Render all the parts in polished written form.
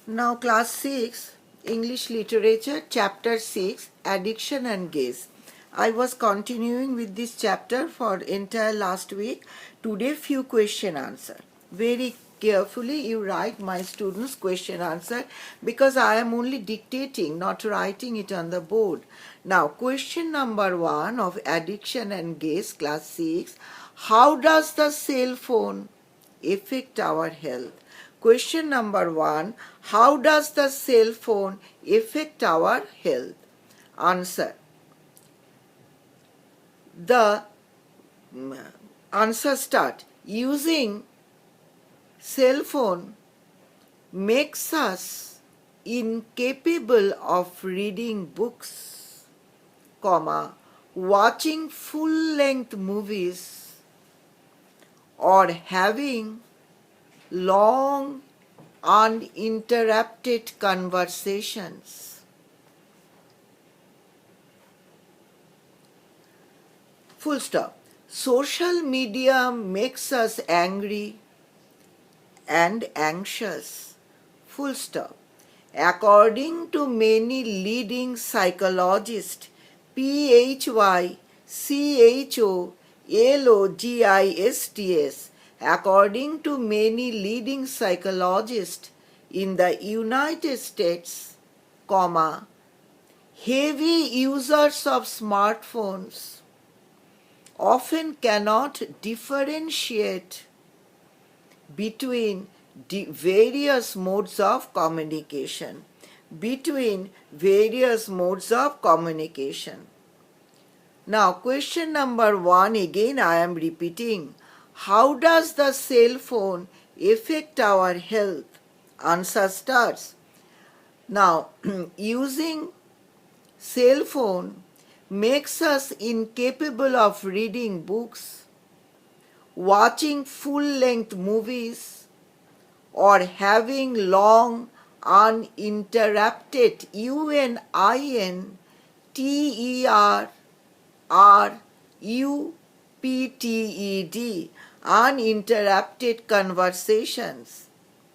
Now class 6, English Literature, chapter 6, Addiction and Gaze. I was continuing with this chapter for entire last week. Today few question answer. Very carefully you write my students question answer because I am only dictating, not writing it on the board. Now question number 1 of Addiction and Gaze, class 6. How does the cell phone affect our health? Question number 1. How does the cell phone affect our health? Answer. The answer start. Using cell phone makes us incapable of reading books, comma, watching full-length movies, or having long uninterrupted conversations. Full stop. Social media makes us angry and anxious. Full stop. According to many leading psychologists, PHYCHOLOGISTS, according to many leading psychologists in the United States, comma, heavy users of smartphones often cannot differentiate between various modes of communication. Now, question number 1 again I am repeating. How does the cell phone affect our health? Answer starts. Now, using cell phone makes us incapable of reading books, watching full-length movies, or having long uninterrupted uninterrupted conversations.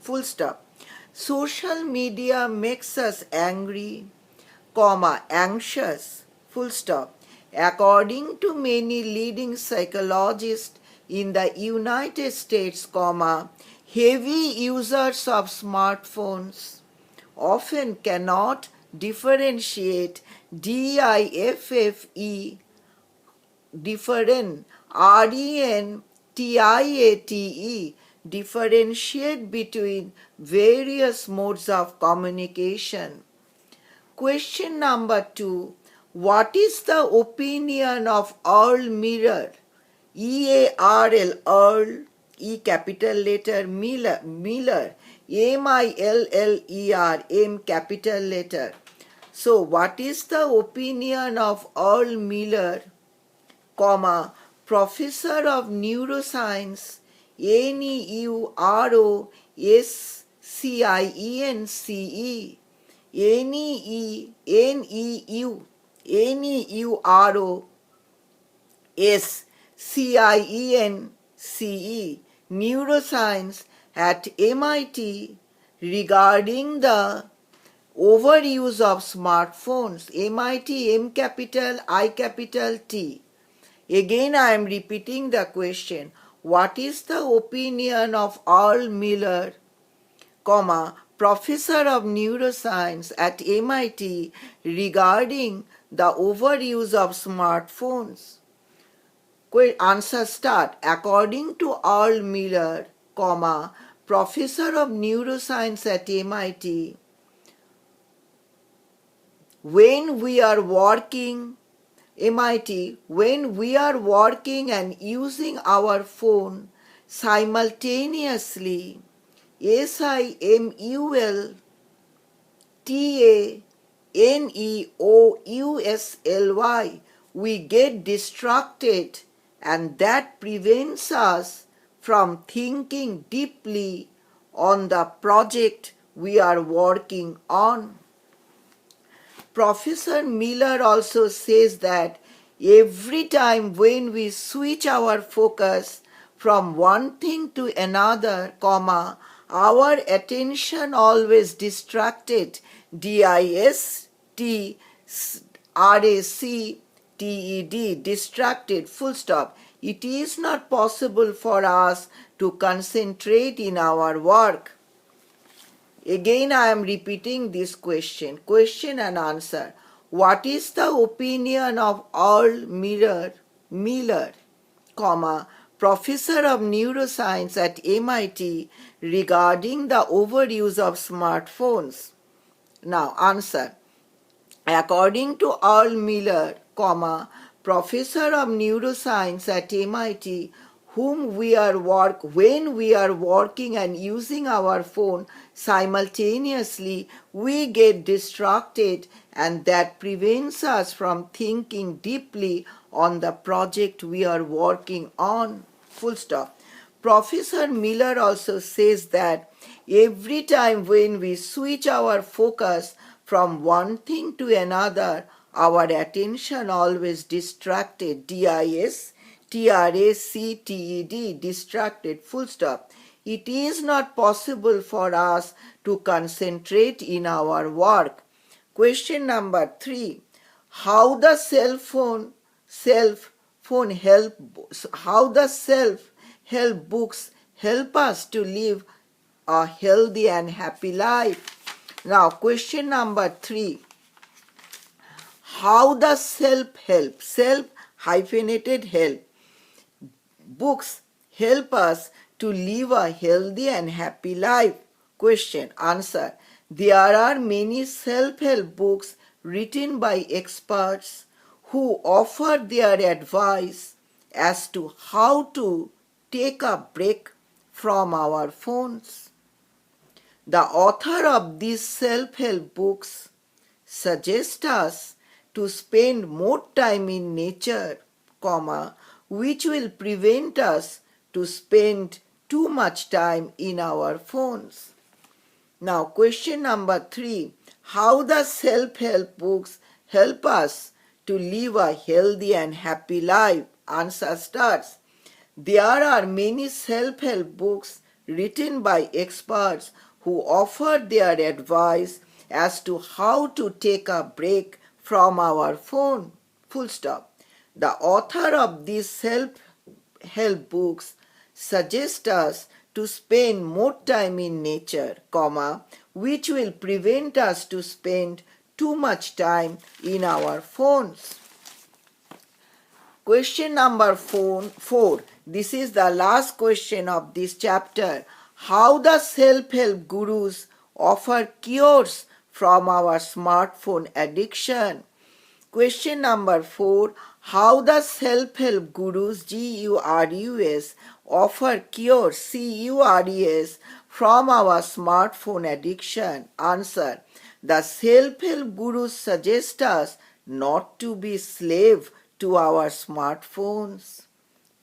Full stop. Social media makes us angry, comma, anxious, full stop. According to many leading psychologists in the United States, comma, heavy users of smartphones often cannot differentiate differentiate between various modes of communication. Question number 2. What is the opinion of Earl Miller? E-A-R-L, Earl, E capital letter, Miller, M-I-L-L-E-R, M capital letter. So what is the opinion of Earl Miller, comma, professor of neuroscience, Neuroscience, Neuroscience, neuroscience at MIT regarding the overuse of smartphones, MIT, M capital, I capital T. Again I am repeating the question. What is the opinion of Earl Miller, comma, professor of neuroscience at MIT regarding the overuse of smartphones? Answer start. According to Earl Miller, comma, professor of neuroscience at MIT, when we are working and using our phone simultaneously, SIMULTANEOUSLY, we get distracted, and that prevents us from thinking deeply on the project we are working on. Professor Miller also says that every time when we switch our focus from one thing to another, comma, Our attention always distracted, distracted, distracted, full stop. It is not possible for us to concentrate in our work. Again I am repeating this question and answer. What is the opinion of Earl Miller, professor of neuroscience at MIT regarding the overuse of smartphones? Now answer. According to Earl Miller, professor of neuroscience at MIT, when we are working and using our phone simultaneously, we get distracted, and that prevents us from thinking deeply on the project we are working on. Full stop. Professor Miller also says that every time when we switch our focus from one thing to another, our attention always distracted, distracted, full stop. It is not possible for us to concentrate in our work. Question number 3. How the self-help books help us to live a healthy and happy life? Now, question number 3. How the self-help books help us to live a healthy and happy life? Question. Answer. There are many self-help books written by experts who offer their advice as to how to take a break from our phones. The author of these self-help books suggest us to spend more time in nature, which will prevent us to spend too much time in our phones. Now, question number 3. How the self-help books help us to live a healthy and happy life? Answer starts. There are many self-help books written by experts who offer their advice as to how to take a break from our phone. Full stop. The author of these self-help books suggest us to spend more time in nature, which will prevent us to spend too much time in our phones. Question number 4. This is the last question of this chapter. How the self-help gurus offer cures from our smartphone addiction. Question number 4. How the self-help gurus, GURUS, offer cures, CURES, from our smartphone addiction. Answer. The self-help gurus suggest us not to be slave to our smartphones.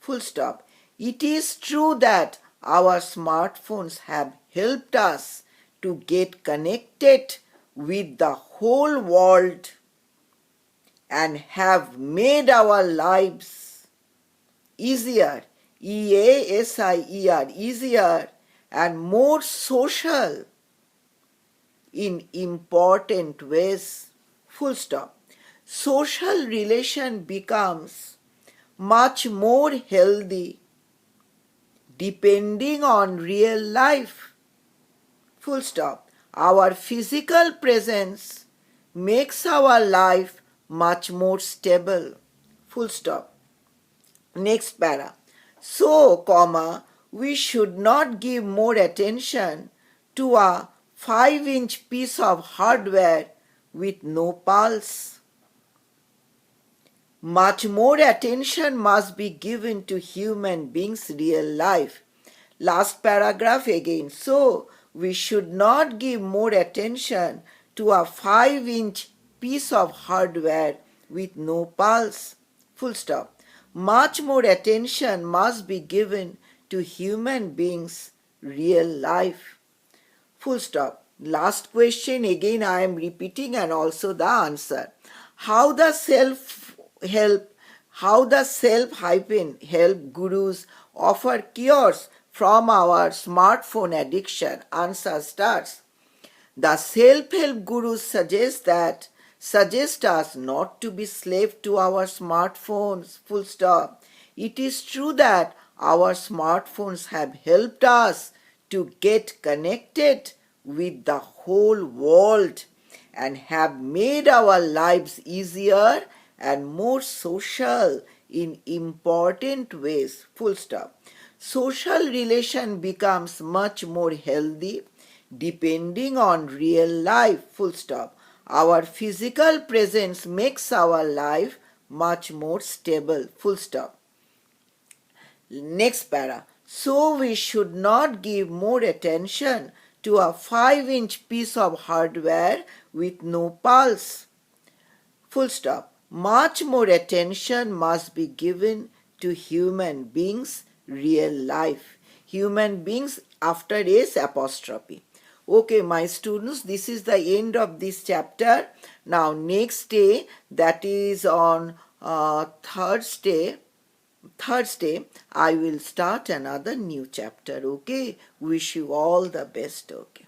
Full stop. It is true that our smartphones have helped us to get connected with the whole world and have made our lives easier, easier and more social in important ways. Full stop. Social relation becomes much more healthy depending on real life. Full stop. Our physical presence makes our life much more stable. Full stop. Next para. So, we should not give more attention to a 5-inch piece of hardware with no pulse. Much more attention must be given to human beings' real life. Last paragraph again. So, we should not give more attention to a 5-inch piece of hardware with no pulse. Full stop. Much more attention must be given to human beings' real life. Full stop. Last question again I am repeating and also the answer. How the self-help gurus offer cures from our smartphone addiction? Answer starts. The self-help gurus suggest us not to be slave to our smartphones, full stop. It is true that our smartphones have helped us to get connected with the whole world and have made our lives easier and more social in important ways, full stop. Social relation becomes much more healthy depending on real life, full stop. Our physical presence makes our life much more stable, full stop. Next para. So we should not give more attention to a 5-inch piece of hardware with no pulse. Full stop. Much more attention must be given to human beings, real life. Human beings after S apostrophe. Okay, my students, this is the end of this chapter. Now, next day, that is on Thursday, I will start another new chapter. Okay, wish you all the best. Okay.